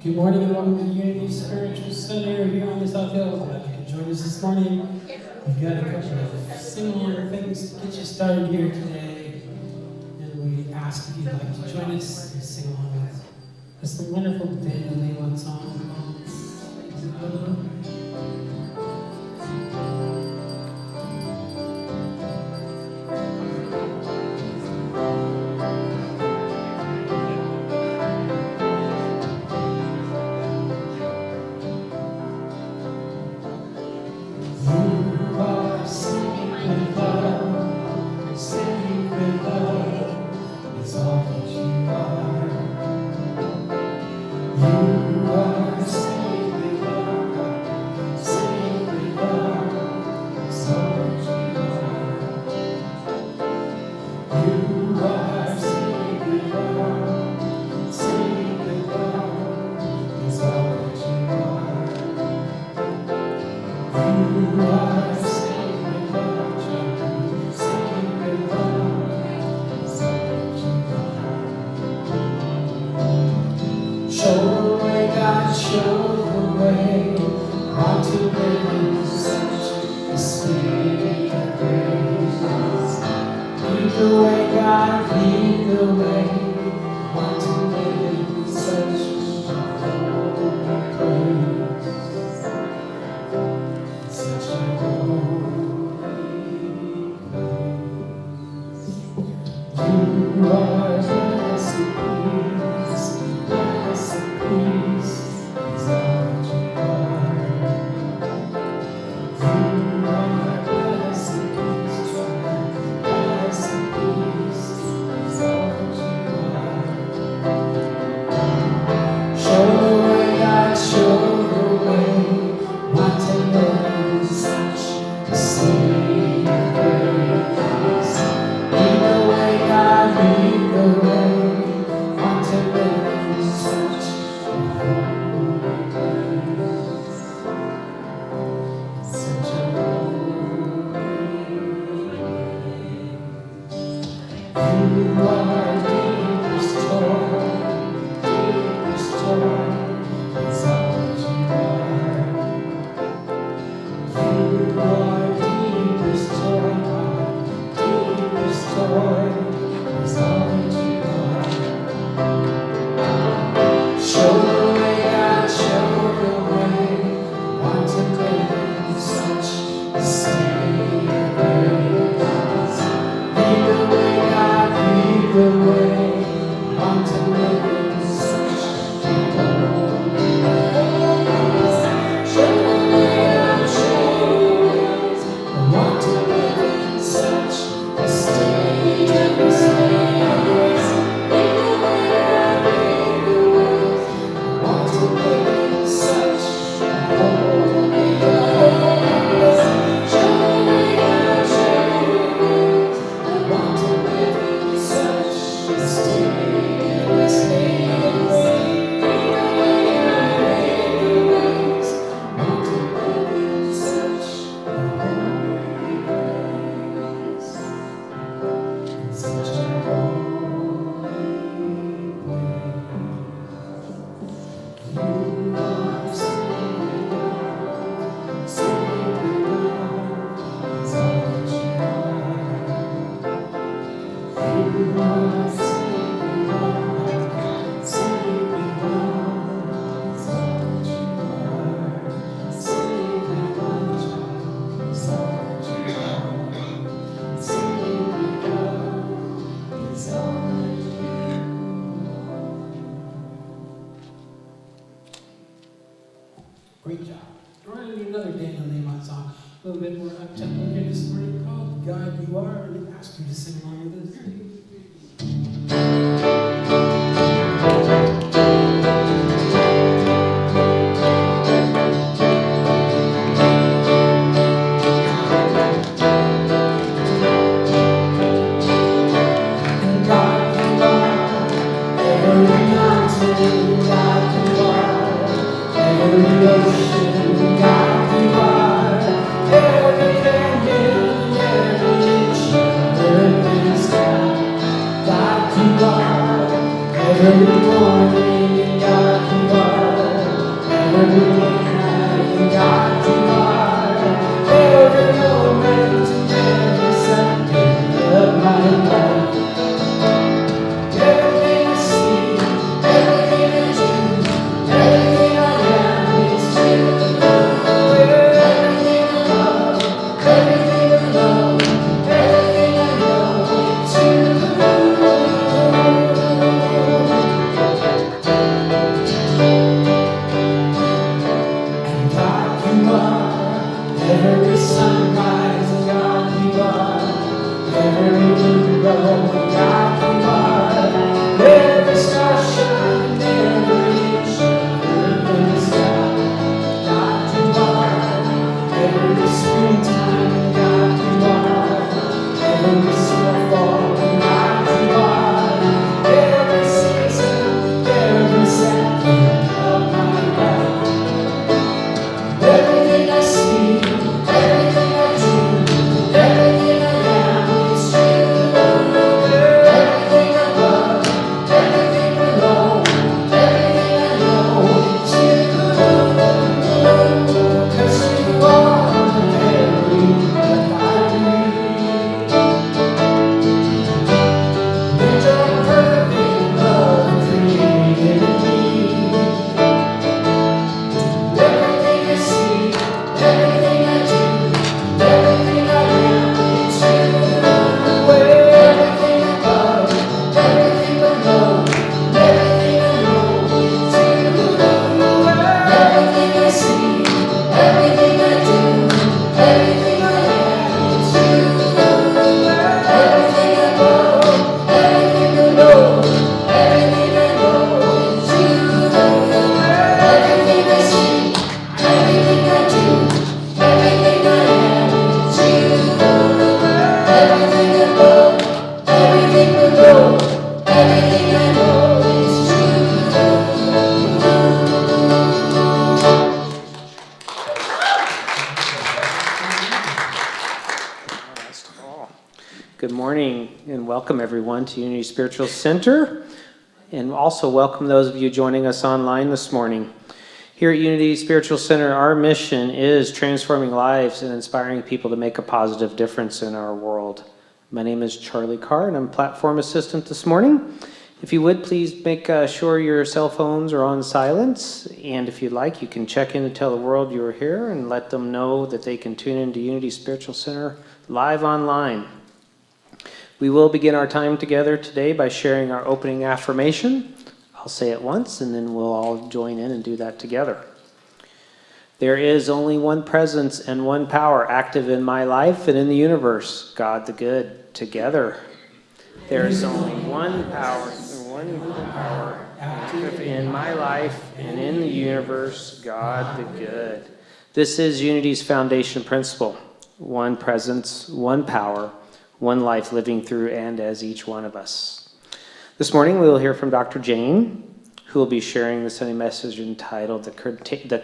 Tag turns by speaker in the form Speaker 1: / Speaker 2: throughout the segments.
Speaker 1: Good morning and welcome to Unity Spiritual Center here on the South Hill. Glad you could join us this morning. We've got a couple of similar things to get you started here today. And we ask if you'd like to join us and sing along with this wonderful Daniel Lehman song. Great job. We're going to do another Daniel Lehman song, a little bit more up-tempo here this morning, called God You Are, and we ask you to sing along with us. Every canyon, every inch, every sky.
Speaker 2: Welcome everyone to Unity Spiritual Center, and also welcome those of you joining us online this morning. Here at Unity Spiritual Center, our mission is transforming lives and inspiring people to make a positive difference in our world. My name is Charlie Carr, and I'm platform assistant this morning. If you would, please make sure your cell phones are on silence, and if you'd like, you can check in to tell the world you're here and let them know that they can tune into Unity Spiritual Center live online. We will begin our time together today by sharing our opening affirmation. I'll say it once, and then we'll all join in and do that together. There is only one presence and one power active in my life and in the universe, God the Good, together. There is only one power active in my life and in the universe, God the Good. This is Unity's foundation principle. One presence, one power, one life living through and as each one of us. This morning we will hear from Dr. Jane, who will be sharing the Sunday message entitled The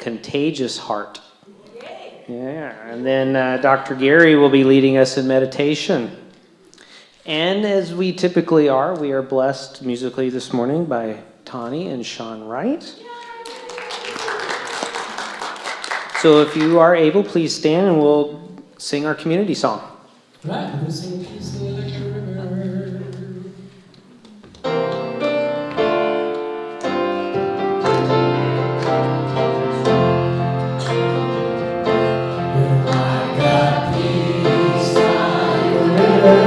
Speaker 2: Contagious Heart. Yeah, and then Dr. Gary will be leading us in meditation. And as we typically are, we are blessed musically this morning by Tani and Sean Wright. So if you are able, please stand and we'll sing our community song.
Speaker 1: Right, we'll sing peace like a river. I got peace like a river.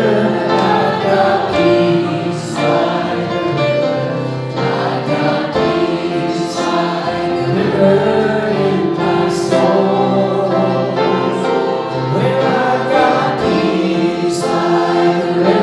Speaker 1: I got peace like a river. I got peace like a river in my soul. Well, I got peace like a river.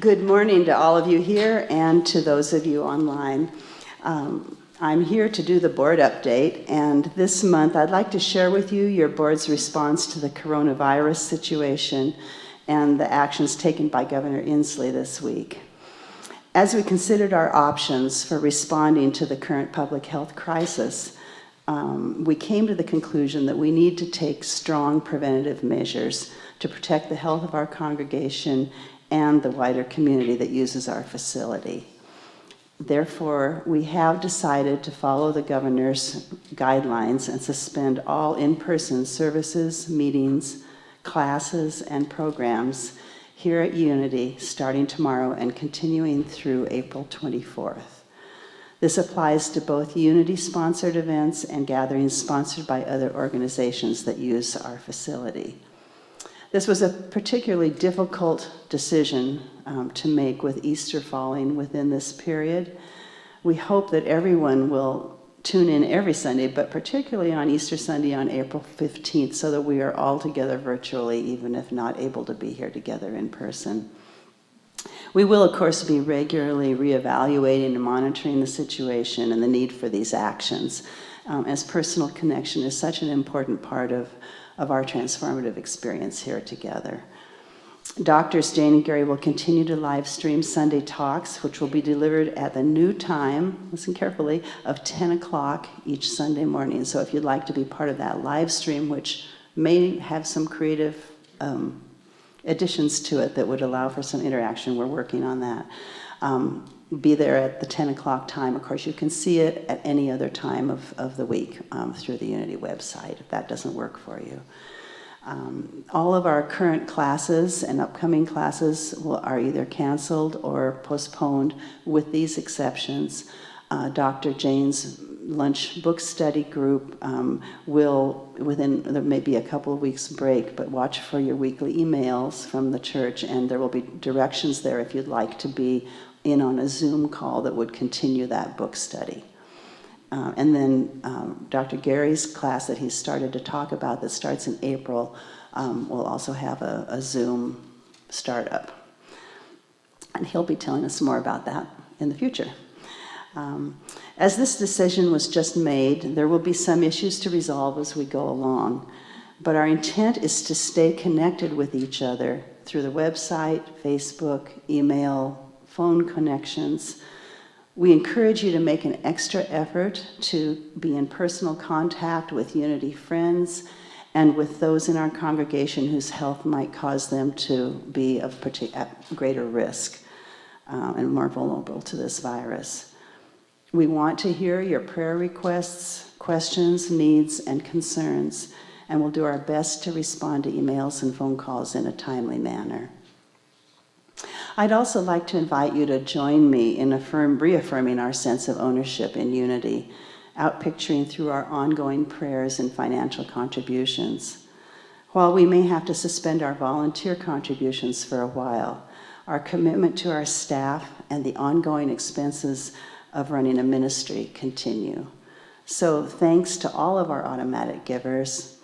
Speaker 3: Good morning to all of you here and to those of you online. I'm here to do the board update, and this month I'd like to share with you your board's response to the coronavirus situation and the actions taken by Governor Inslee this week. As we considered our options for responding to the current public health crisis, we came to the conclusion that we need to take strong preventative measures to protect the health of our congregation and the wider community that uses our facility. Therefore, we have decided to follow the governor's guidelines and suspend all in-person services, meetings, classes, and programs here at Unity starting tomorrow and continuing through April 24th. This applies to both Unity-sponsored events and gatherings sponsored by other organizations that use our facility. This was a particularly difficult decision to make with Easter falling within this period. We hope that everyone will tune in every Sunday, but particularly on Easter Sunday on April 15th, so that we are all together virtually, even if not able to be here together in person. We will, of course, be regularly reevaluating and monitoring the situation and the need for these actions, as personal connection is such an important part of our transformative experience here together. Doctors Jane and Gary will continue to live stream Sunday talks, which will be delivered at the new time, listen carefully, of 10 o'clock each Sunday morning. So if you'd like to be part of that live stream, which may have some creative additions to it that would allow for some interaction, we're working on that. Be there at the 10 o'clock time. Of course, you can see it at any other time of the week through the Unity website, if that doesn't work for you. All of our current classes and upcoming classes are either canceled or postponed, with these exceptions. Dr. Jane's lunch book study group will, there may be a couple of weeks break, but watch for your weekly emails from the church, and there will be directions there if you'd like to be in on a Zoom call that would continue that book study. And then Dr. Gary's class that he started to talk about that starts in April will also have a Zoom startup. And he'll be telling us more about that in the future. As this decision was just made, there will be some issues to resolve as we go along. But our intent is to stay connected with each other through the website, Facebook, email, phone connections. We encourage you to make an extra effort to be in personal contact with Unity friends and with those in our congregation whose health might cause them to be at greater risk and more vulnerable to this virus. We want to hear your prayer requests, questions, needs, and concerns, and we'll do our best to respond to emails and phone calls in a timely manner. I'd also like to invite you to join me in reaffirming our sense of ownership in Unity, outpicturing through our ongoing prayers and financial contributions. While we may have to suspend our volunteer contributions for a while, our commitment to our staff and the ongoing expenses of running a ministry continue. So thanks to all of our automatic givers,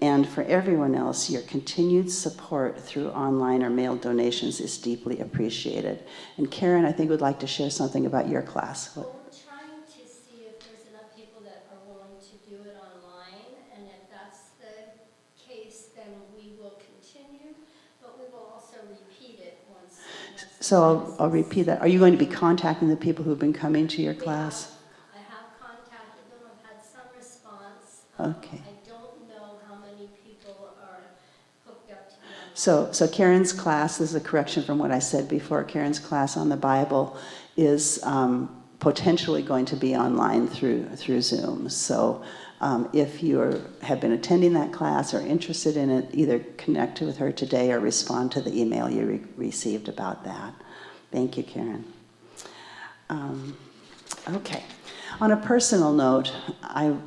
Speaker 3: and for everyone else, your continued support through online or mail donations is deeply appreciated. And Karen, I think, would like to share something about your class.
Speaker 4: Well, we're trying to see if there's enough people that are willing to do it online, and if that's the case, then we will continue, but we will also repeat it once.
Speaker 3: So I'll repeat that. Are you going to be contacting the people who've been coming to your class?
Speaker 4: I have contacted them. I've had some response.
Speaker 3: Okay.
Speaker 4: I don't know how many people are hooked up to them.
Speaker 3: So Karen's class, this is a correction from what I said before, Karen's class on the Bible is potentially going to be online through Zoom. So if you have been attending that class or interested in it, either connect with her today or respond to the email you received about that. Thank you, Karen. Okay. On a personal note,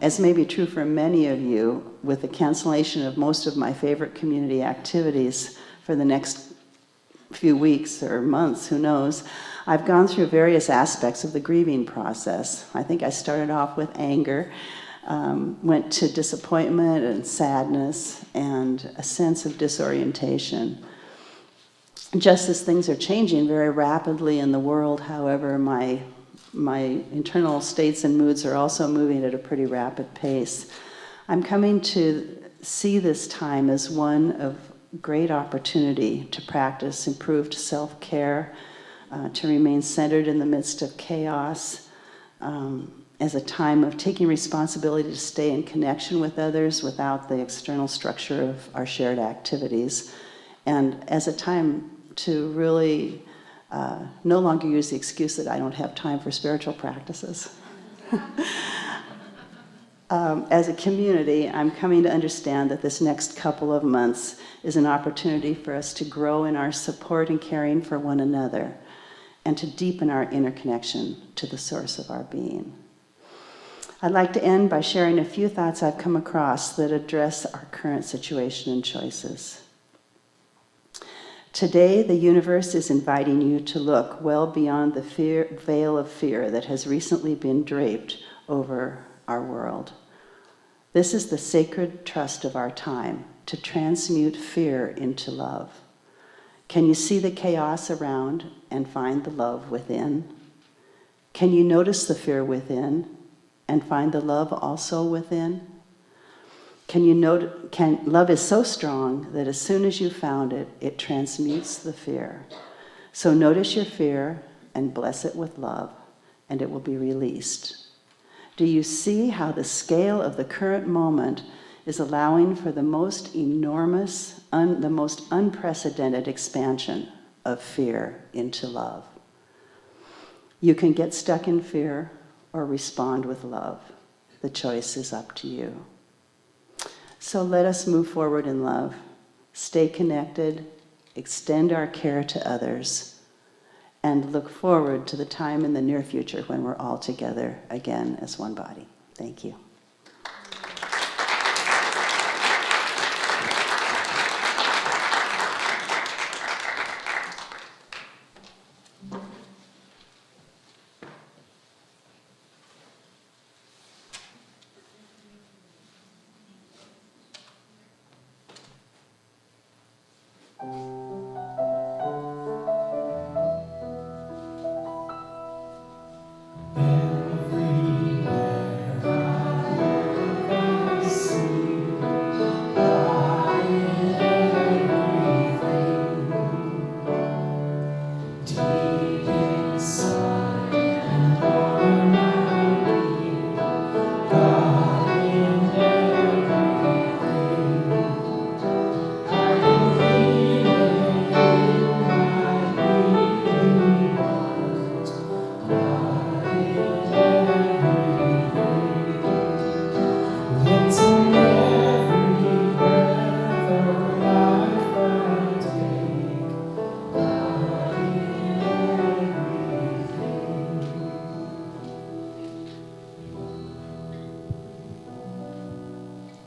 Speaker 3: as may be true for many of you, with the cancellation of most of my favorite community activities for the next few weeks or months, who knows, I've gone through various aspects of the grieving process. I think I started off with anger, went to disappointment and sadness and a sense of disorientation. Just as things are changing very rapidly in the world, however, my internal states and moods are also moving at a pretty rapid pace. I'm coming to see this time as one of great opportunity to practice improved self-care, to remain centered in the midst of chaos, as a time of taking responsibility to stay in connection with others without the external structure of our shared activities, and as a time to really no longer use the excuse that I don't have time for spiritual practices. As a community, I'm coming to understand that this next couple of months is an opportunity for us to grow in our support and caring for one another, and to deepen our interconnection to the source of our being. I'd like to end by sharing a few thoughts I've come across that address our current situation and choices. Today, the universe is inviting you to look well beyond the veil of fear that has recently been draped over our world. This is the sacred trust of our time, to transmute fear into love. Can you see the chaos around and find the love within? Can you notice the fear within and find the love also within? Love is so strong that as soon as you found it, it transmutes the fear. So notice your fear and bless it with love, and it will be released. Do you see how the scale of the current moment is allowing for the most enormous, the most unprecedented expansion of fear into love? You can get stuck in fear or respond with love. The choice is up to you. So let us move forward in love, stay connected, extend our care to others, and look forward to the time in the near future when we're all together again as one body. Thank you.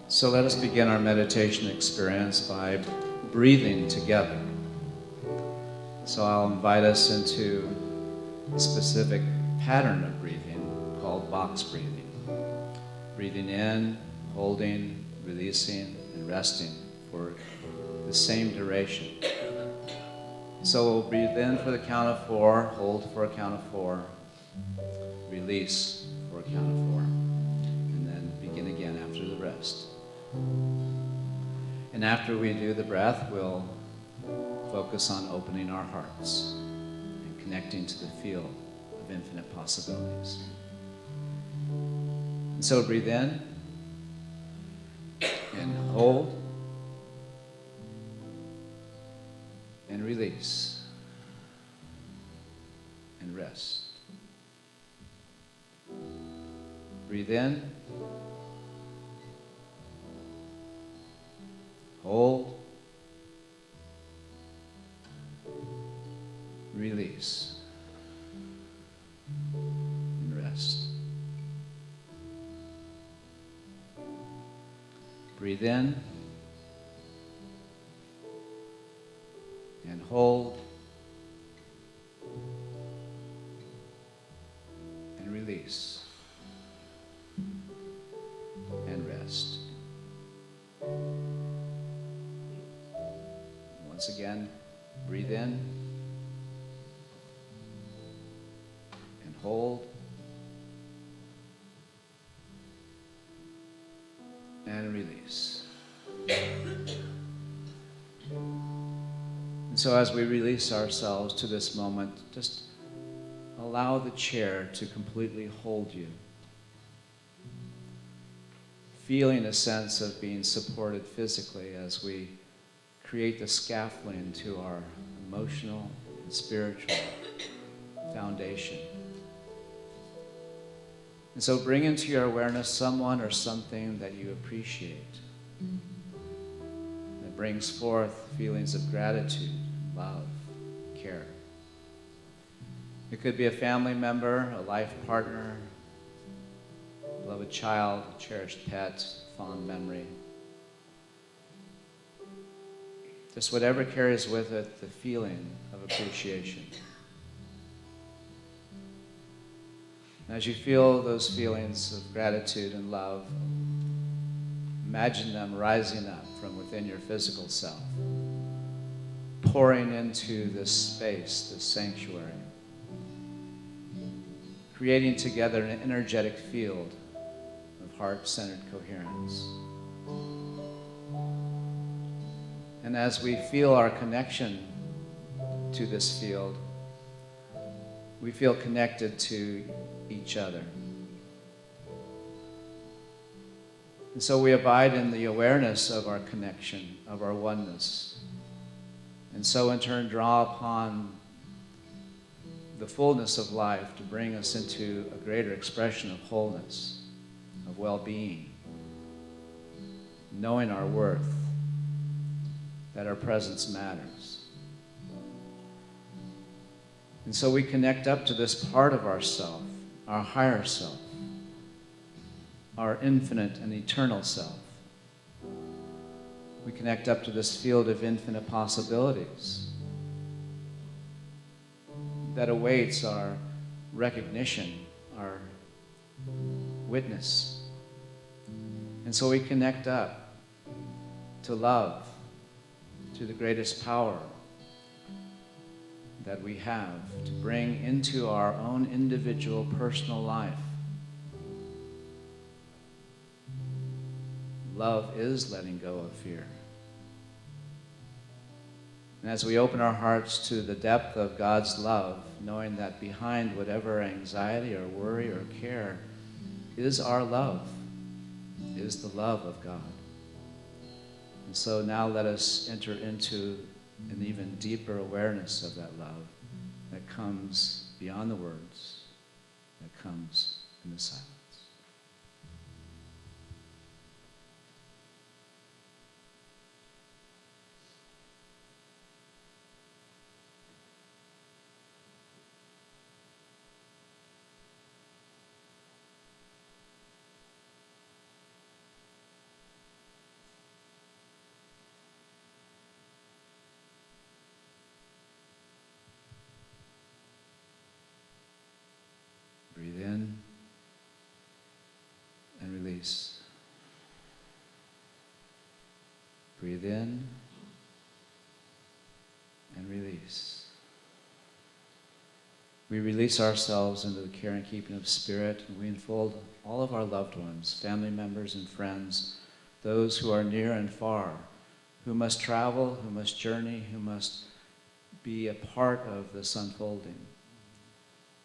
Speaker 5: So let us begin our meditation experience by breathing together. So I'll invite us into a specific pattern of breathing called box breathing. Breathing in, holding, releasing, and resting for the same duration. So we'll breathe in for the count of 4, hold for a count of 4, release for a count of 4, and then begin again after the rest. And after we do the breath, we'll focus on opening our hearts and connecting to the field of infinite possibilities. And so breathe in and hold and release and rest. Breathe in, hold, release, and rest. Breathe in and hold and release and rest. Once again, Breathe in and hold and release. And so as we release ourselves to this moment, just allow the chair to completely hold you, feeling a sense of being supported physically as we create the scaffolding to our emotional and spiritual foundation. And so bring into your awareness someone or something that you appreciate, that brings forth feelings of gratitude, love, care. It could be a family member, a life partner, a beloved child, a cherished pet, fond memory. Just whatever carries with it the feeling of appreciation. As you feel those feelings of gratitude and love, imagine them rising up from within your physical self, pouring into this space, this sanctuary, creating together an energetic field of heart-centered coherence. And as we feel our connection to this field, we feel connected to each other. And so we abide in the awareness of our connection, of our oneness. And so in turn draw upon the fullness of life to bring us into a greater expression of wholeness, of well-being, knowing our worth, that our presence matters. And so we connect up to this part of ourself, our higher self, our infinite and eternal self. We connect up to this field of infinite possibilities that awaits our recognition, our witness. And so we connect up to love, to the greatest power that we have to bring into our own individual personal life. Love is letting go of fear. And as we open our hearts to the depth of God's love, knowing that behind whatever anxiety or worry or care is our love, is the love of God. And so now let us enter into an even deeper awareness of that love that comes beyond the words, that comes in the silence. Breathe in and release. Breathe in and release. We release ourselves into the care and keeping of Spirit, and we enfold all of our loved ones, family members and friends, those who are near and far, who must travel, who must journey, who must be a part of this unfolding.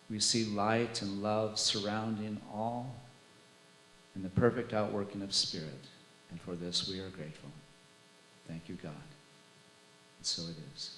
Speaker 5: We see light and love surrounding all in the perfect outworking of Spirit. And for this we are grateful. Thank you, God. And so it is.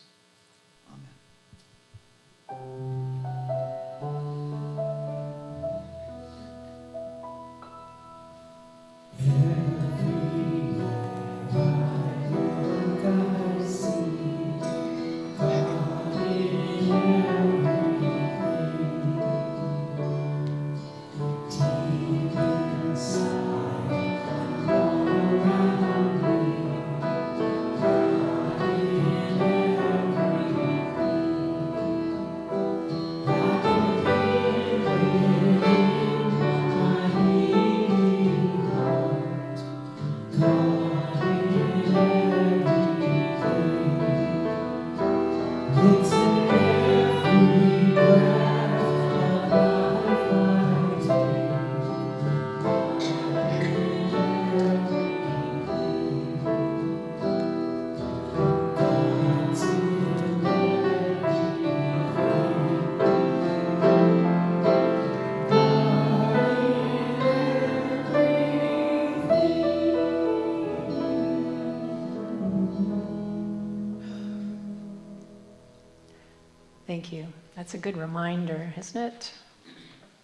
Speaker 6: Thank you. That's a good reminder, isn't it?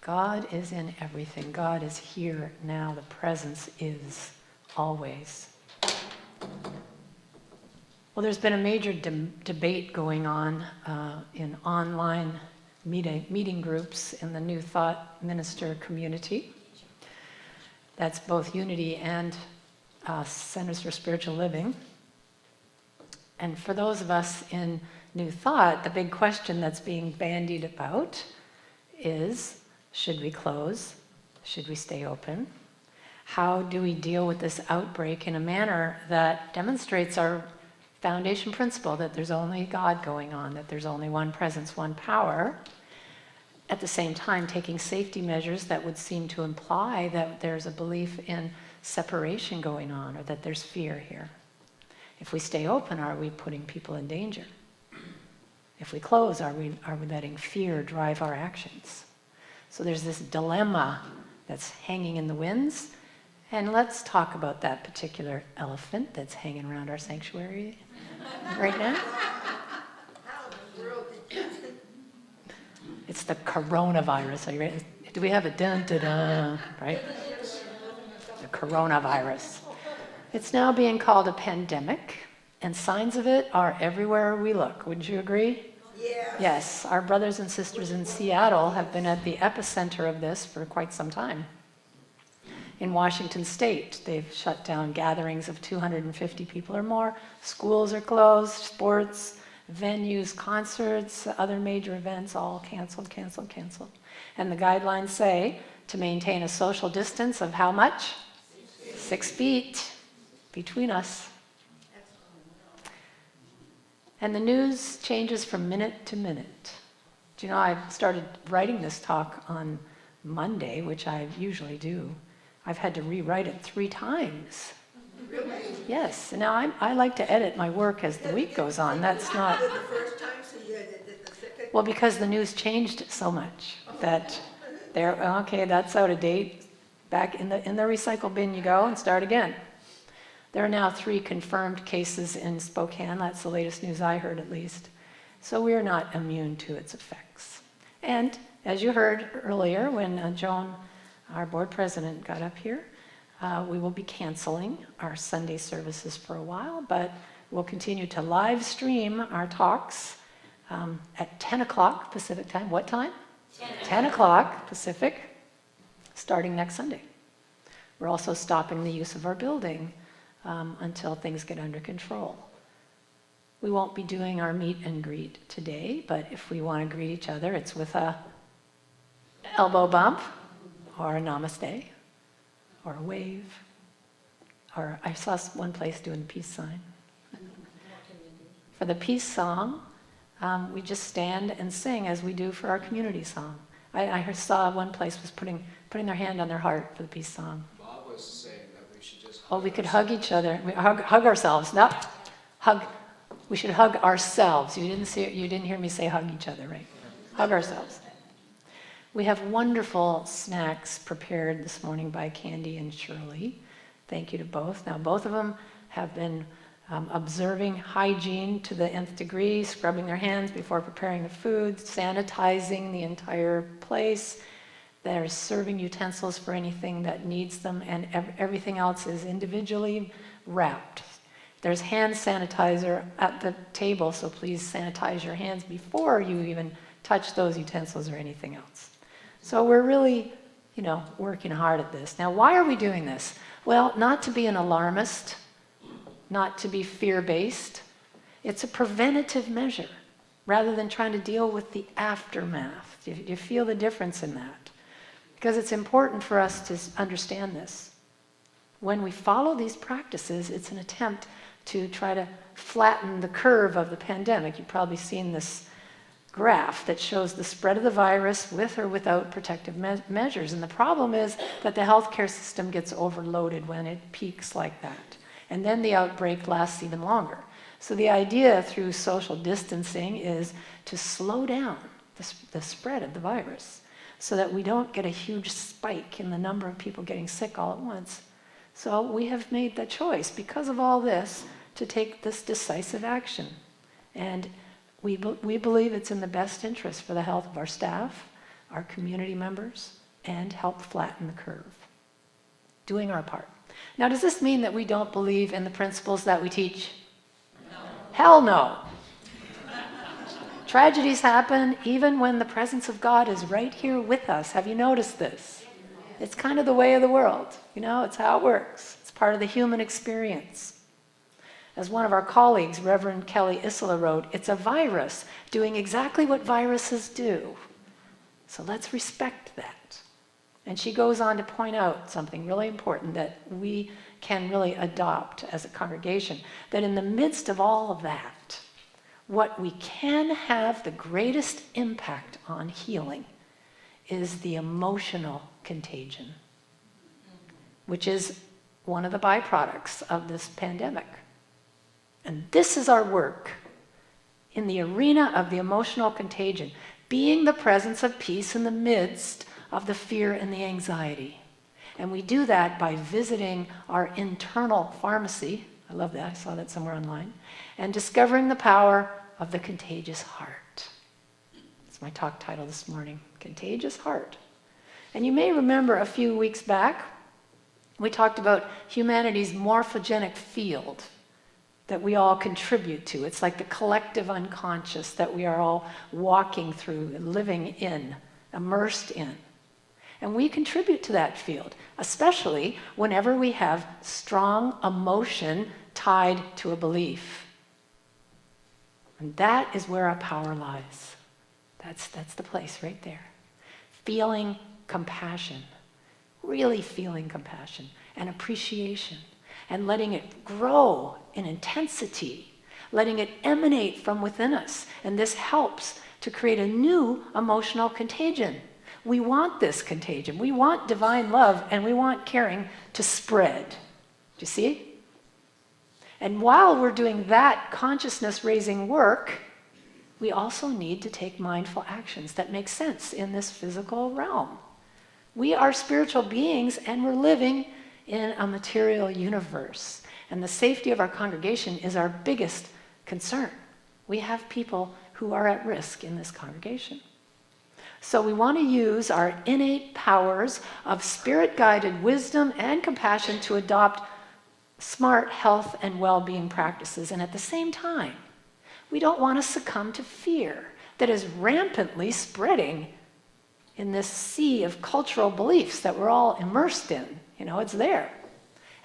Speaker 6: God is in everything. God is here now. The presence is always. Well, there's been a major debate going on in online meeting groups in the New Thought minister community. That's both Unity and Centers for Spiritual Living. And for those of us in New Thought, the big question that's being bandied about is, should we close? Should we stay open? How do we deal with this outbreak in a manner that demonstrates our foundation principle that there's only God going on, that there's only one presence, one power, at the same time taking safety measures that would seem to imply that there's a belief in separation going on or that there's fear here. If we stay open, are we putting people in danger? If we close, are we letting fear drive our actions? So there's this dilemma that's hanging in the winds, and let's talk about that particular elephant that's hanging around our sanctuary right now. It's the coronavirus. Are you ready? Do we have a dun-da-da, right? The coronavirus. It's now being called a pandemic, and signs of it are everywhere we look. Wouldn't you agree? Yes. Our brothers and sisters in Seattle have been at the epicenter of this for quite some time. In Washington State, they've shut down gatherings of 250 people or more. Schools are closed, sports, venues, concerts, other major events, all canceled. And the guidelines say to maintain a social distance of how much? 6 feet between us. And the news changes from minute to minute. Do you know, I started writing this talk on Monday, which I usually do. I've had to rewrite it 3 times.
Speaker 7: Really?
Speaker 6: Yes. Now, I like to edit my work as the week goes on. That's not...
Speaker 7: The first time, so you did the second?
Speaker 6: Well, because the news changed so much that okay, that's out of date. Back in the recycle bin you go and start again. There are now 3 confirmed cases in Spokane. That's the latest news I heard, at least. So we're not immune to its effects. And as you heard earlier, when Joan, our board president, got up here, we will be canceling our Sunday services for a while, but we'll continue to live stream our talks at 10 o'clock Pacific time. What time? 10 o'clock Pacific, starting next Sunday. We're also stopping the use of our building until things get under control. We won't be doing our meet and greet today, but if we want to greet each other, it's with a elbow bump or a namaste or a wave, or I saw one place doing the peace sign. For the peace song, we just stand and sing as we do for our community song. I saw one place was putting their hand on their heart for the peace song.
Speaker 5: Bob was saying that we should just...
Speaker 6: Oh, we could hug each other. We hug ourselves. No, hug. We should hug ourselves. You didn't hear me say hug each other, right? Hug ourselves. We have wonderful snacks prepared this morning by Candy and Shirley. Thank you to both. Now, both of them have been observing hygiene to the nth degree, scrubbing their hands before preparing the food, sanitizing the entire place. They're serving utensils for anything that needs them, and everything else is individually wrapped. There's hand sanitizer at the table, so please sanitize your hands before you even touch those utensils or anything else. So we're really, working hard at this. Now, why are we doing this? Well, not to be an alarmist, not to be fear-based. It's a preventative measure rather than trying to deal with the aftermath. Do you feel the difference in that? Because it's important for us to understand this. When we follow these practices, it's an attempt to try to flatten the curve of the pandemic. You've probably seen this graph that shows the spread of the virus with or without protective measures. And the problem is that the healthcare system gets overloaded when it peaks like that. And then the outbreak lasts even longer. So the idea through social distancing is to slow down the spread of the virus so that we don't get a huge spike in the number of people getting sick all at once. So we have made the choice, because of all this, to take this decisive action. And We believe it's in the best interest for the health of our staff, our community members, and help flatten the curve. Doing our part. Now, does this mean that we don't believe in the principles that we teach? No. Hell no. Tragedies happen even when the presence of God is right here with us. Have you noticed this? It's kind of the way of the world. You know, it's how it works. It's part of the human experience. As one of our colleagues, Reverend Kelly Isola, wrote, it's a virus doing exactly what viruses do. So let's respect that. And she goes on to point out something really important that we can really adopt as a congregation, that in the midst of all of that, what we can have the greatest impact on healing is the emotional contagion, which is one of the byproducts of this pandemic. And this is our work in the arena of the emotional contagion, being the presence of peace in the midst of the fear and the anxiety. And we do that by visiting our internal pharmacy. I love that, I saw that somewhere online. And discovering the power of the contagious heart. That's my talk title this morning, Contagious Heart. And you may remember a few weeks back, we talked about humanity's morphogenic field that we all contribute to. It's like the collective unconscious that we are all walking through, living in, immersed in. And we contribute to that field, especially whenever we have strong emotion tied to a belief. And that is where our power lies. That's the place right there. Feeling compassion, really feeling compassion and appreciation, and letting it grow in intensity, letting it emanate from within us. And this helps to create a new emotional contagion. We want this contagion. We want divine love, and we want caring to spread. Do you see? And while we're doing that consciousness-raising work, we also need to take mindful actions that make sense in this physical realm. We are spiritual beings, and we're living in a material universe. And the safety of our congregation is our biggest concern. We have people who are at risk in this congregation. So we want to use our innate powers of spirit-guided wisdom and compassion to adopt smart health and well-being practices. And at the same time, we don't want to succumb to fear that is rampantly spreading in this sea of cultural beliefs that we're all immersed in. You know, it's there.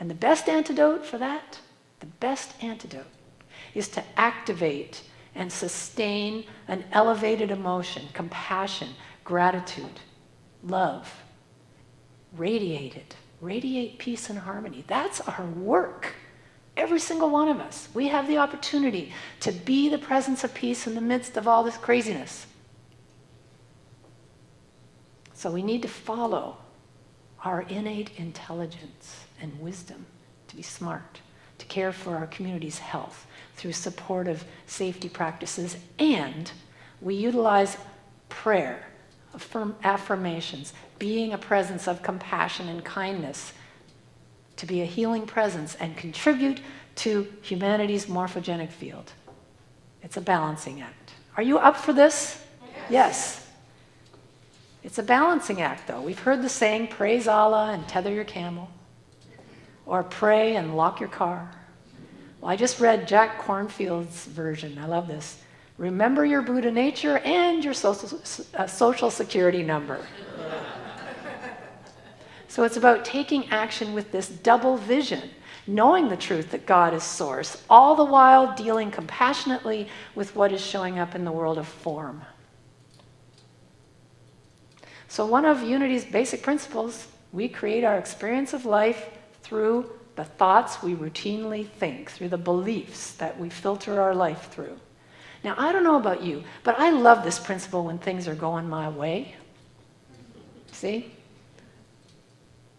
Speaker 6: And the best antidote for that, is to activate and sustain an elevated emotion, compassion, gratitude, love. Radiate it. Radiate peace and harmony. That's our work. Every single one of us. We have the opportunity to be the presence of peace in the midst of all this craziness. So we need to follow our innate intelligence and wisdom to be smart, to care for our community's health through supportive safety practices, and we utilize prayer, affirmations, being a presence of compassion and kindness, to be a healing presence and contribute to humanity's morphogenic field. It's a balancing act. Are you up for this? Yes. It's a balancing act, though. We've heard the saying, praise Allah and tether your camel, or pray and lock your car. Well, I just read Jack Cornfield's version. I love this. Remember your Buddha nature and your social security number. So it's about taking action with this double vision, knowing the truth that God is source, all the while dealing compassionately with what is showing up in the world of form. So one of Unity's basic principles, we create our experience of life through the thoughts we routinely think, through the beliefs that we filter our life through. Now, I don't know about you, but I love this principle when things are going my way. See?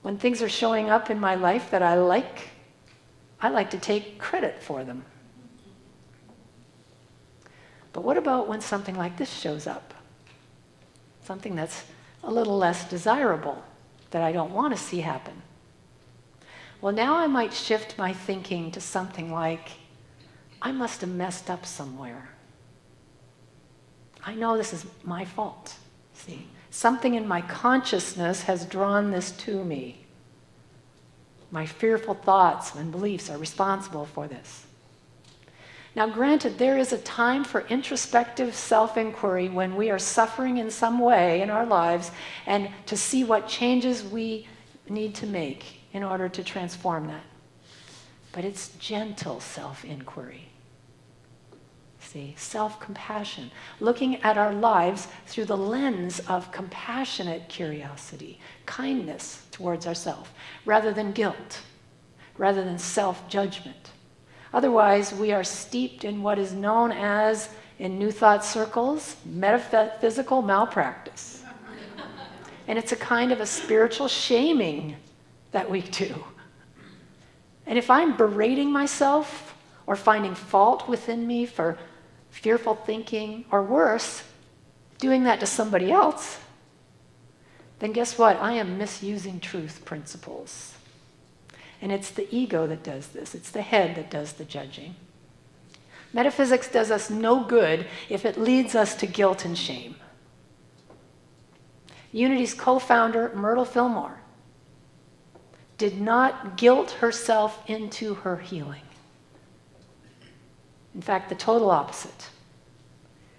Speaker 6: When things are showing up in my life that I like to take credit for them. But what about when something like this shows up? Something that's a little less desirable, that I don't want to see happen. Well, now I might shift my thinking to something like, I must have messed up somewhere. I know this is my fault. See, something in my consciousness has drawn this to me. My fearful thoughts and beliefs are responsible for this. Now, granted, there is a time for introspective self-inquiry when we are suffering in some way in our lives and to see what changes we need to make in order to transform that. But it's gentle self-inquiry. See, self-compassion, looking at our lives through the lens of compassionate curiosity, kindness towards ourselves, rather than guilt, rather than self-judgment. Otherwise, we are steeped in what is known as, in New Thought circles, metaphysical malpractice. And it's a kind of a spiritual shaming that we do. And if I'm berating myself or finding fault within me for fearful thinking, or worse, doing that to somebody else, then guess what? I am misusing truth principles. And it's the ego that does this. It's the head that does the judging. Metaphysics does us no good if it leads us to guilt and shame. Unity's co-founder, Myrtle Fillmore, did not guilt herself into her healing. In fact, the total opposite.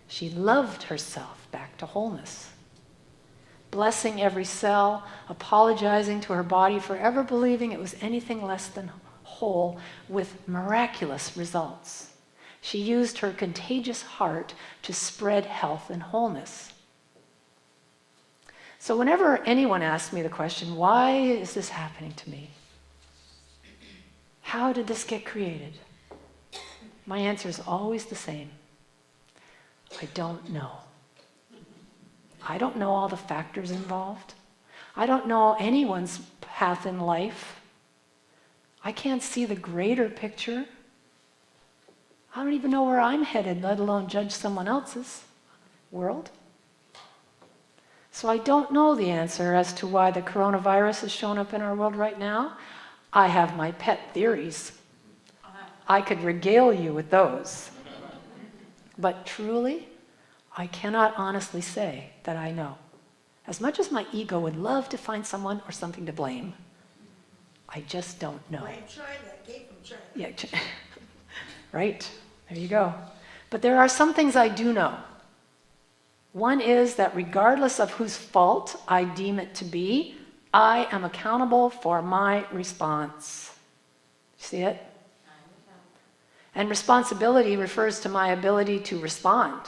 Speaker 6: She loved herself back to wholeness, blessing every cell, apologizing to her body for ever believing it was anything less than whole, with miraculous results. She used her contagious heart to spread health and wholeness. So whenever anyone asks me the question, why is this happening to me? How did this get created? My answer is always the same. I don't know. I don't know all the factors involved. I don't know anyone's path in life. I can't see the greater picture. I don't even know where I'm headed, let alone judge someone else's world. So I don't know the answer as to why the coronavirus has shown up in our world right now. I have my pet theories. I could regale you with those. But truly, I cannot honestly say that I know. As much as my ego would love to find someone or something to blame, I just don't know.
Speaker 7: Blame China, it came from China.
Speaker 6: Yeah, right, there you go. But there are some things I do know. One is that regardless of whose fault I deem it to be, I am accountable for my response. See it? And responsibility refers to my ability to respond.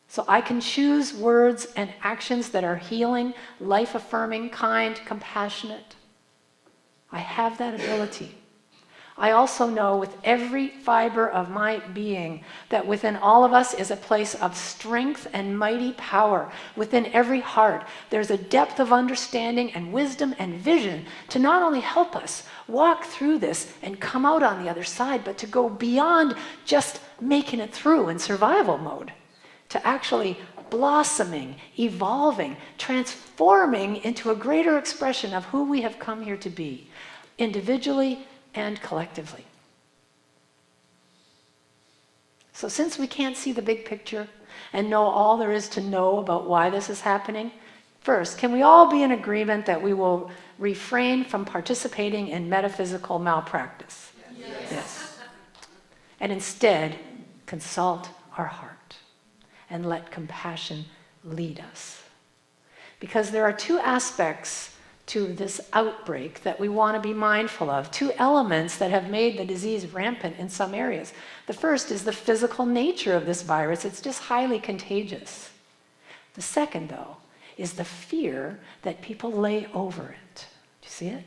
Speaker 6: So I can choose words and actions that are healing, life-affirming, kind, compassionate. I have that ability. I also know with every fiber of my being that within all of us is a place of strength and mighty power. Within every heart, there's a depth of understanding and wisdom and vision to not only help us walk through this and come out on the other side, but to go beyond just making it through in survival mode, to actually blossoming, evolving, transforming into a greater expression of who we have come here to be, individually and collectively. So since we can't see the big picture and know all there is to know about why this is happening, first, can we all be in agreement that we will refrain from participating in metaphysical malpractice? Yes. And instead, consult our heart and let compassion lead us. Because there are two aspects to this outbreak that we want to be mindful of, two elements that have made the disease rampant in some areas. The first is the physical nature of this virus. It's just highly contagious. The second, though, is the fear that people lay over it. Do you see it?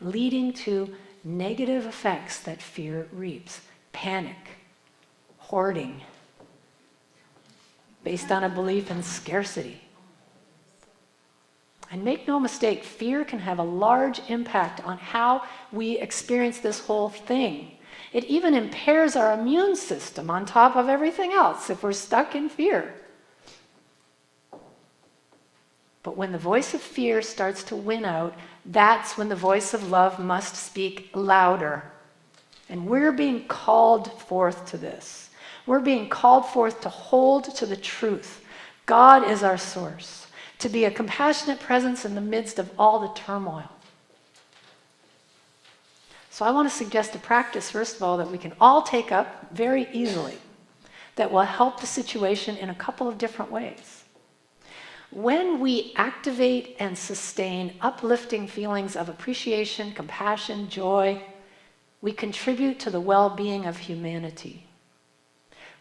Speaker 6: Leading to negative effects that fear reaps. Panic, hoarding, based on a belief in scarcity. And make no mistake, fear can have a large impact on how we experience this whole thing. It even impairs our immune system on top of everything else if we're stuck in fear. But when the voice of fear starts to win out, that's when the voice of love must speak louder. And we're being called forth to this. We're being called forth to hold to the truth. God is our source, to be a compassionate presence in the midst of all the turmoil. So I want to suggest a practice, first of all, that we can all take up very easily that will help the situation in a couple of different ways. When we activate and sustain uplifting feelings of appreciation, compassion, joy, we contribute to the well-being of humanity.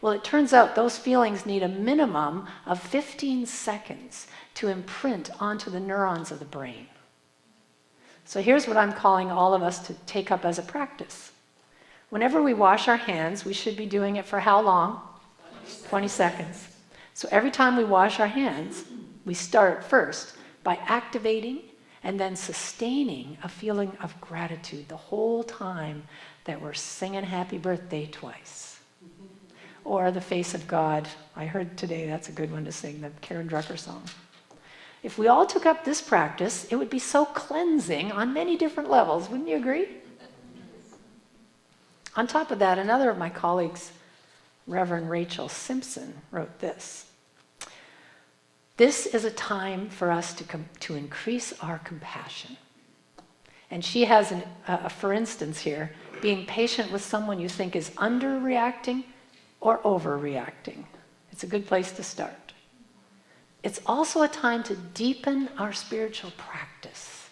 Speaker 6: Well, it turns out those feelings need a minimum of 15 seconds to imprint onto the neurons of the brain. So here's what I'm calling all of us to take up as a practice. Whenever we wash our hands, we should be doing it for how long? 20 seconds. So every time we wash our hands, we start first by activating and then sustaining a feeling of gratitude the whole time that we're singing happy birthday twice. Or the face of God. I heard today that's a good one to sing, the Karen Drucker song. If we all took up this practice, it would be so cleansing on many different levels. Wouldn't you agree? On top of that, another of my colleagues, Reverend Rachel Simpson, wrote this. This is a time for us to increase our compassion. And she has, for instance here, being patient with someone you think is underreacting or overreacting. It's a good place to start. It's also a time to deepen our spiritual practice.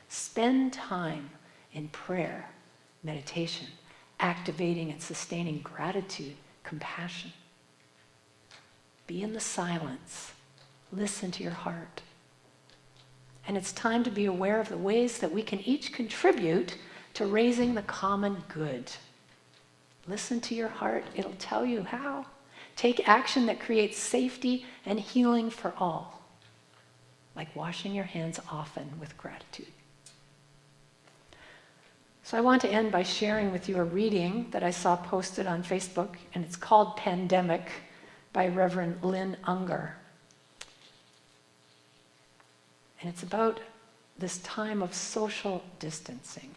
Speaker 6: Spend time in prayer, meditation, activating and sustaining gratitude, compassion. Be in the silence. Listen to your heart. And it's time to be aware of the ways that we can each contribute to raising the common good. Listen to your heart. It'll tell you how. Take action that creates safety and healing for all, like washing your hands often with gratitude. So I want to end by sharing with you a reading that I saw posted on Facebook, and it's called Pandemic by Reverend Lynn Unger. And it's about this time of social distancing.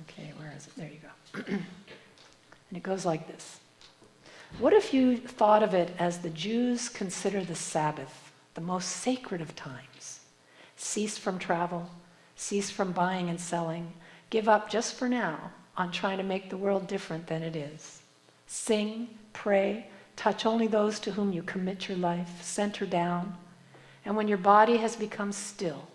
Speaker 6: Okay, where is it? There you go. And it goes like this. What if you thought of it as the Jews consider the Sabbath, the most sacred of times? Cease from travel, cease from buying and selling, give up just for now on trying to make the world different than it is. Sing, pray, touch only those to whom you commit your life, center down, and when your body has become still,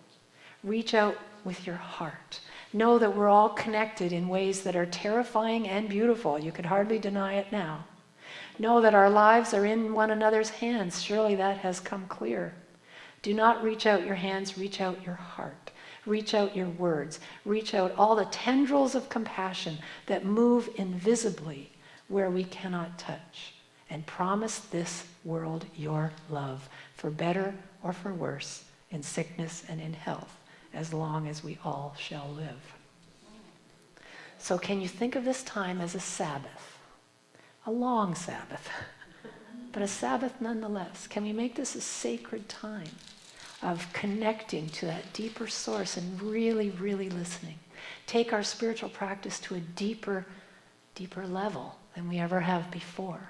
Speaker 6: reach out with your heart. Know that we're all connected in ways that are terrifying and beautiful. You could hardly deny it now. Know that our lives are in one another's hands. Surely that has come clear. Do not reach out your hands, reach out your heart. Reach out your words. Reach out all the tendrils of compassion that move invisibly where we cannot touch. And promise this world your love, for better or for worse, in sickness and in health, as long as we all shall live. So can you think of this time as a Sabbath? A long Sabbath, but a Sabbath nonetheless. Can we make this a sacred time of connecting to that deeper source and really, really listening? Take our spiritual practice to a deeper, deeper level than we ever have before.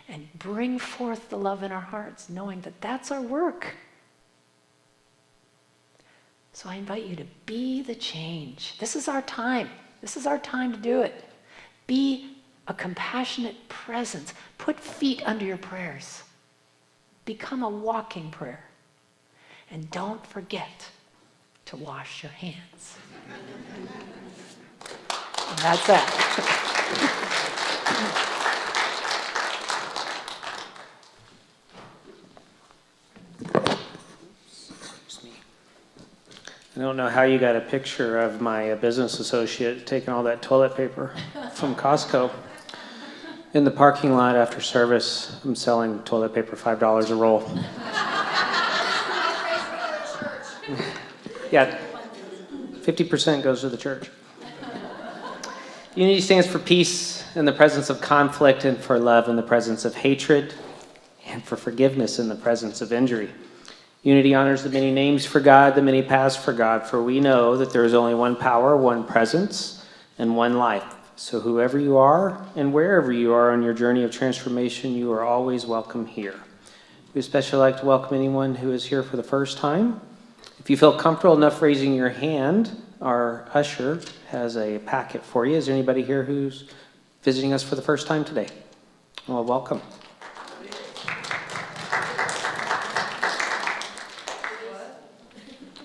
Speaker 6: And bring forth the love in our hearts, knowing that that's our work. So I invite you to be the change. This is our time. This is our time to do it. Be a compassionate presence. Put feet under your prayers. Become a walking prayer. And don't forget to wash your hands. And that's that.
Speaker 2: I don't know how you got a picture of my business associate taking all that toilet paper from Costco. In the parking lot after service, I'm selling toilet paper $5 a roll. Yeah, 50% goes to the church. Unity stands for peace in the presence of conflict, and for love in the presence of hatred, and for forgiveness in the presence of injury. Unity honors the many names for God, the many paths for God, for we know that there is only one power, one presence, and one life. So whoever you are and wherever you are on your journey of transformation, you are always welcome here. We especially like to welcome anyone who is here for the first time. If you feel comfortable enough raising your hand, our usher has a packet for you. Is there anybody here who's visiting us for the first time today? Well, welcome.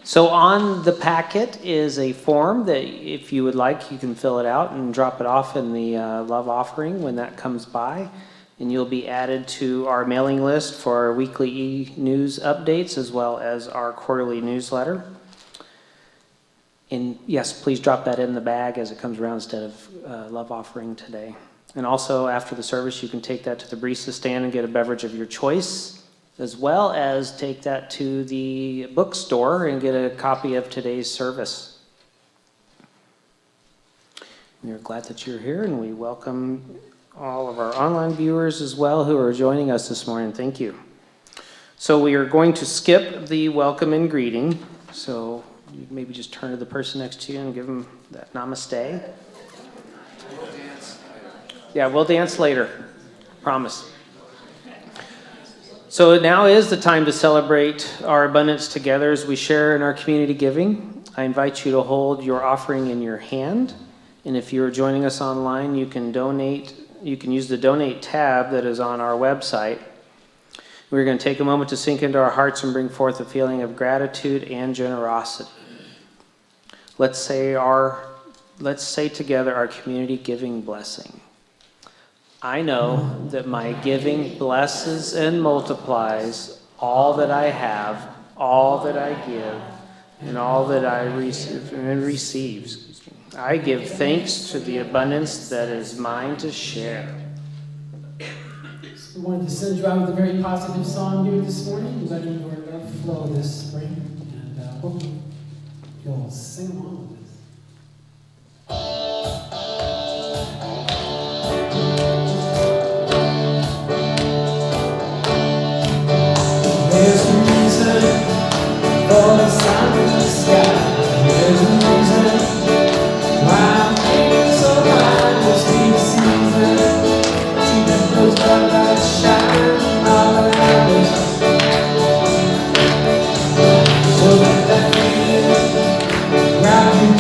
Speaker 2: So on the packet is a form that if you would like, you can fill it out and drop it off in the love offering when that comes by. And you'll be added to our mailing list for our weekly e-news updates as well as our quarterly newsletter. And yes, please drop that in the bag as it comes around instead of love offering today. And also after the service, you can take that to the barista stand and get a beverage of your choice, as well as take that to the bookstore and get a copy of today's service. We're glad that you're here, and we welcome all of our online viewers as well who are joining us this morning. Thank you. So we are going to skip the welcome and greeting. So you maybe just turn to the person next to you and give them that namaste. Yeah, we'll dance later. Promise. So now is the time to celebrate our abundance together as we share in our community giving. I invite you to hold your offering in your hand. And if you're joining us online, you can donate. You can use the donate tab that is on our website. We're going to take a moment to sink into our hearts and bring forth a feeling of gratitude and generosity. Let's say together our community giving blessing. I know that my giving blesses and multiplies all that I have, all that I give, and all that I receive. I give thanks to the abundance that is mine to share.
Speaker 1: We wanted to send you out with a very positive song here this morning, letting your love flow this spring. And hope you'll sing along with us. There's a reason for the sun in the sky. There's a reason why I'm feeling so high. Must be the season. See that those bright lights shine all around us. So let that feeling grab you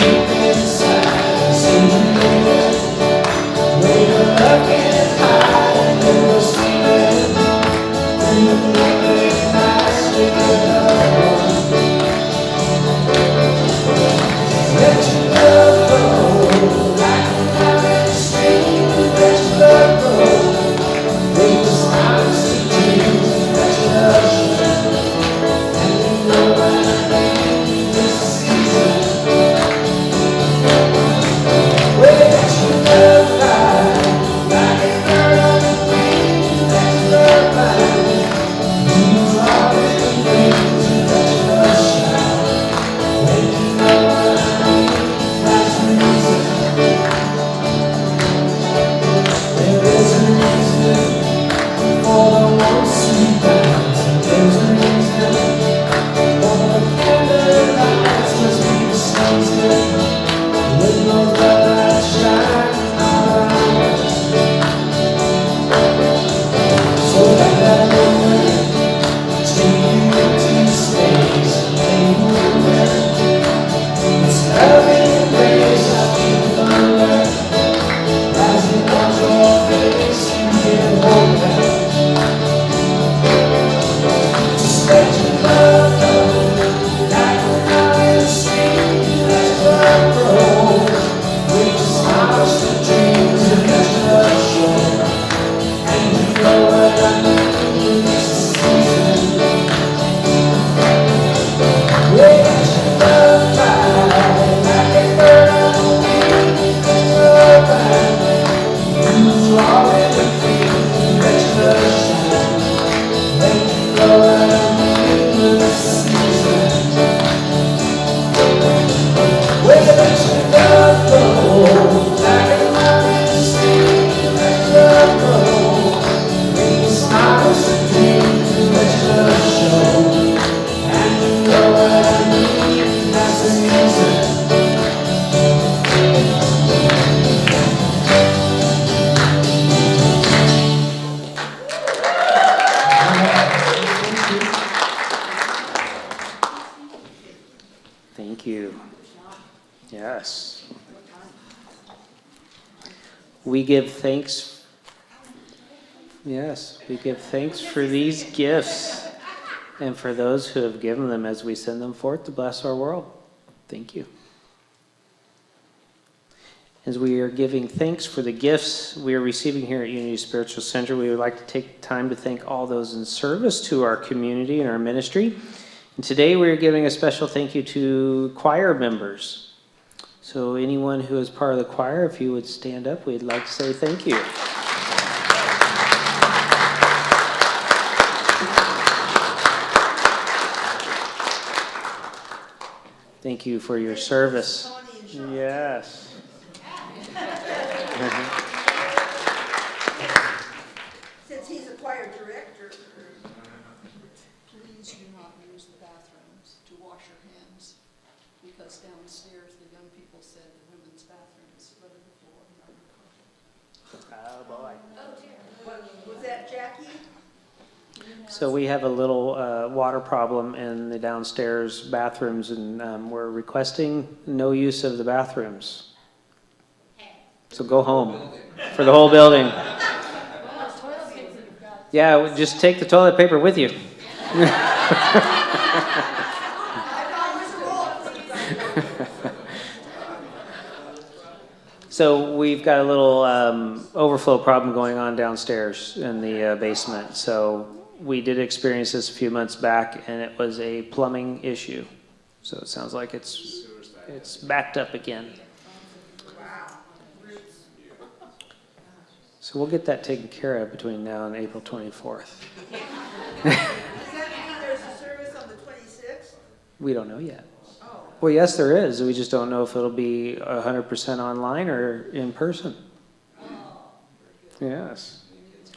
Speaker 2: We give thanks. Yes, we give thanks for these gifts and for those who have given them as we send them forth to bless our world. Thank you. As we are giving thanks for the gifts we are receiving here at Unity Spiritual Center, we would like to take time to thank all those in service to our community and our ministry. And today we are giving a special thank you to choir members. So anyone who is part of the choir, if you would stand up, we'd like to say thank you. Thank you for your service. Yes.
Speaker 7: Since he's a choir director.
Speaker 8: Please do not use the bathrooms to wash your hands, because downstairs the young people said the women's bathrooms littered the floor and on the carpet.
Speaker 2: Oh, boy.
Speaker 7: Was that Jackie?
Speaker 2: So we have a little water problem in the downstairs bathrooms, and we're requesting no use of the bathrooms. So go home for the whole building. Yeah, just take the toilet paper with you. So we've got a little overflow problem going on downstairs in the basement. So we did experience this a few months back, and it was a plumbing issue. So it sounds like it's backed up again. So we'll get that taken care of between now and April 24th.
Speaker 7: Does that mean there's a service on the 26th?
Speaker 2: We don't know yet.
Speaker 7: Oh.
Speaker 2: Well, yes, there is. We just don't know if it'll be 100% online or in person. Yes.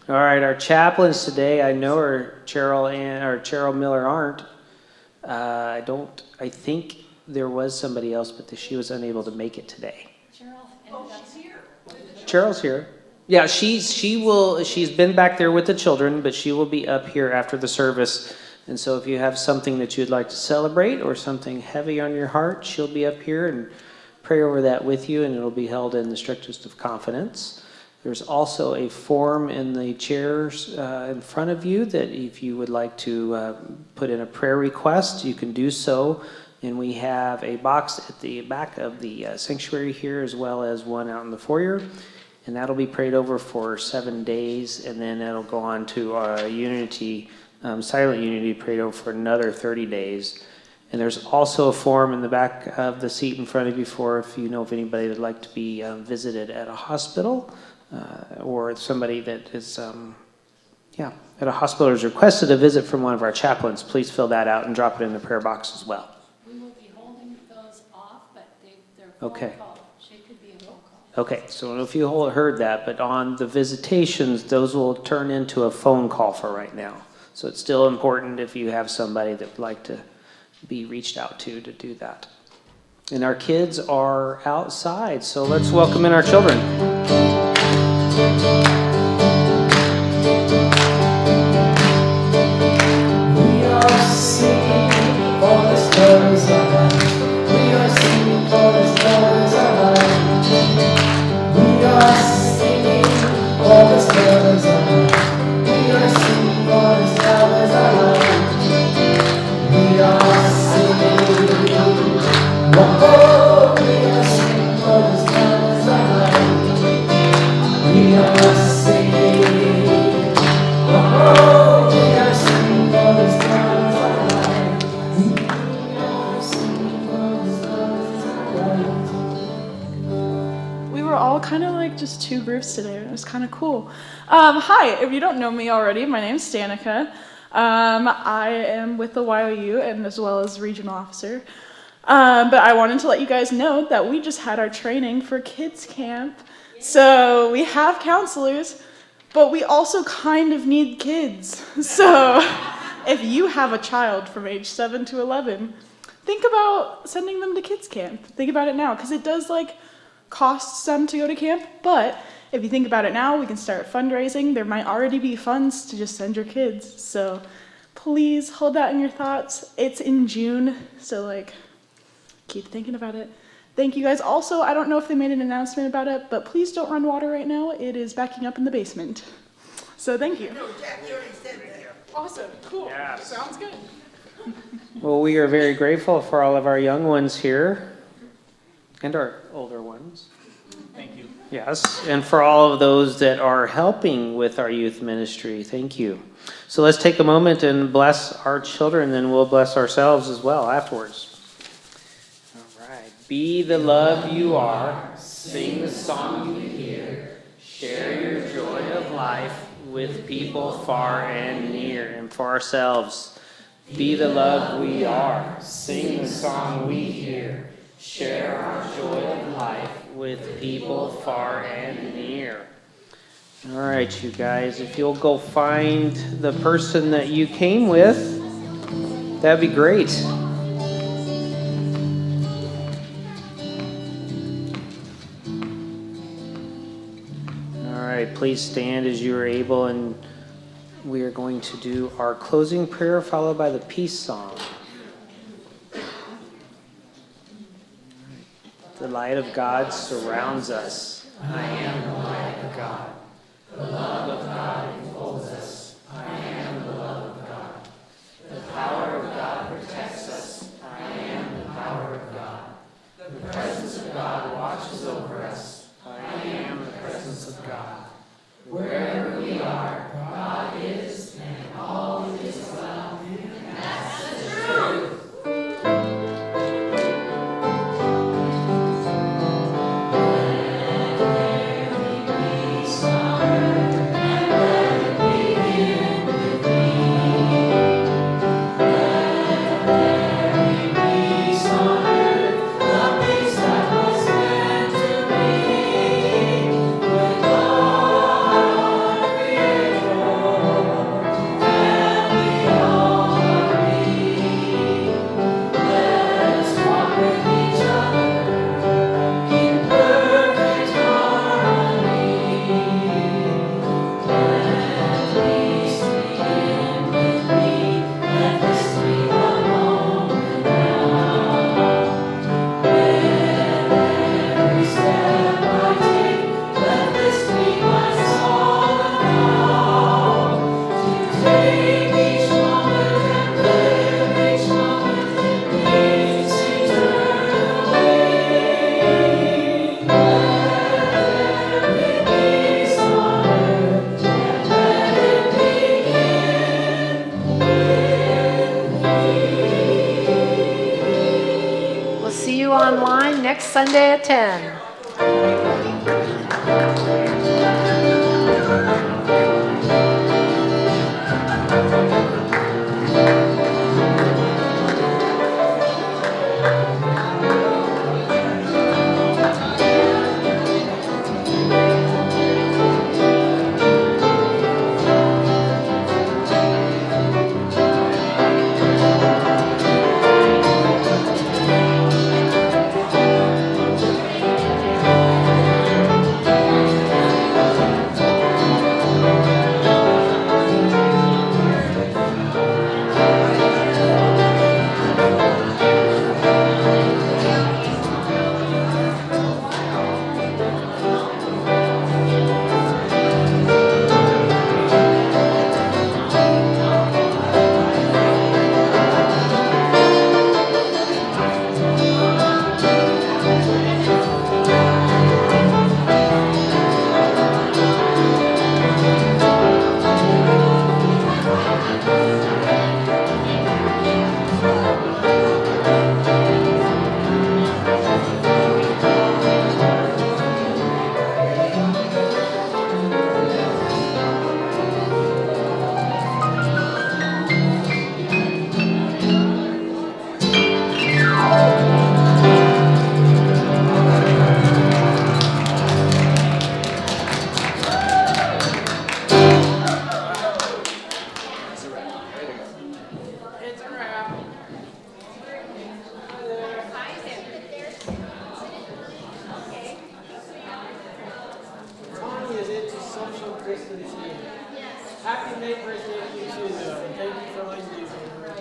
Speaker 2: All right, our chaplains today, I know are Cheryl Miller aren't. I think there was somebody else, but she was unable to make it today. Cheryl's here. Yeah, she's been back there with the children, but she will be up here after the service. And so if you have something that you'd like to celebrate or something heavy on your heart, she'll be up here and pray over that with you, and it'll be held in the strictest of confidence. There's also a form in the chairs in front of you that if you would like to put in a prayer request, you can do so. And we have a box at the back of the sanctuary here, as well as one out in the foyer. And that'll be prayed over for 7 days, and then it'll go on to Unity, Silent Unity, prayed over for another 30 days. And there's also a form in the back of the seat in front of you for if you know of anybody that'd like to be visited at a hospital, or somebody that is, at a hospital is requested a visit from one of our chaplains. Please fill that out and drop it in the prayer box as well.
Speaker 6: We will be holding those off, but they're phone
Speaker 2: Okay.
Speaker 6: call. She could be a phone call.
Speaker 2: Okay, so I don't know if you heard that, but on the visitations, those will turn into a phone call for right now. So it's still important if you have somebody that would like to be reached out to do that. And our kids are outside, so let's welcome in our children.
Speaker 1: We are singing for the stars alive. We are singing for the stars alive. We are singing for the stars alive. We are singing for the stars alive. We are singing. Oh, we are singing for the stars alive. We are singing. Oh, we are singing for the stars alive. We are singing for the stars alive.
Speaker 9: We were all kind of like just two groups today, and it was kind of cool. Hi, if you don't know me already, my name's Danica. I am with the YOU and as well as regional officer. But I wanted to let you guys know that we just had our training for kids camp. So we have counselors, but we also kind of need kids. So if you have a child from age 7 to 11, think about sending them to kids camp. Think about it now, because it does cost some to go to camp, but if you think about it now, we can start fundraising. There might already be funds to just send your kids. So please hold that in your thoughts. It's in June, so keep thinking about it. Thank you guys. Also, I don't know if they made an announcement about it, but please don't run water right now. It is backing up in the basement. So thank you.
Speaker 7: No, Jackie already said that.
Speaker 9: Awesome. Cool.
Speaker 2: Yes.
Speaker 9: Sounds good.
Speaker 2: Well, we are very grateful for all of our young ones here and our older ones.
Speaker 1: Thank you.
Speaker 2: Yes, and for all of those that are helping with our youth ministry, thank you. So let's take a moment and bless our children, then we'll bless ourselves as well afterwards. All right. Be the love you are, sing the song you hear, share your joy of life with people far and near. And for ourselves, be the love we are, sing the song we hear, share our joy of life with people far and near. All right, you guys, if you'll go find the person that you came with, that'd be great. All right, please stand as you are able, and we are going to do our closing prayer followed by the peace song. The light of God surrounds us. I am the light of God. The love of God enfolds us. I am the love of God. The power of God protects us. I am the power of God. The presence of God watches over us. I am the presence of God. Wherever we are, God is, and all is well. And that's the truth.
Speaker 6: We'll see you online next Sunday at 10.
Speaker 1: Happy late birthday to you too, though. Thank you for all you do.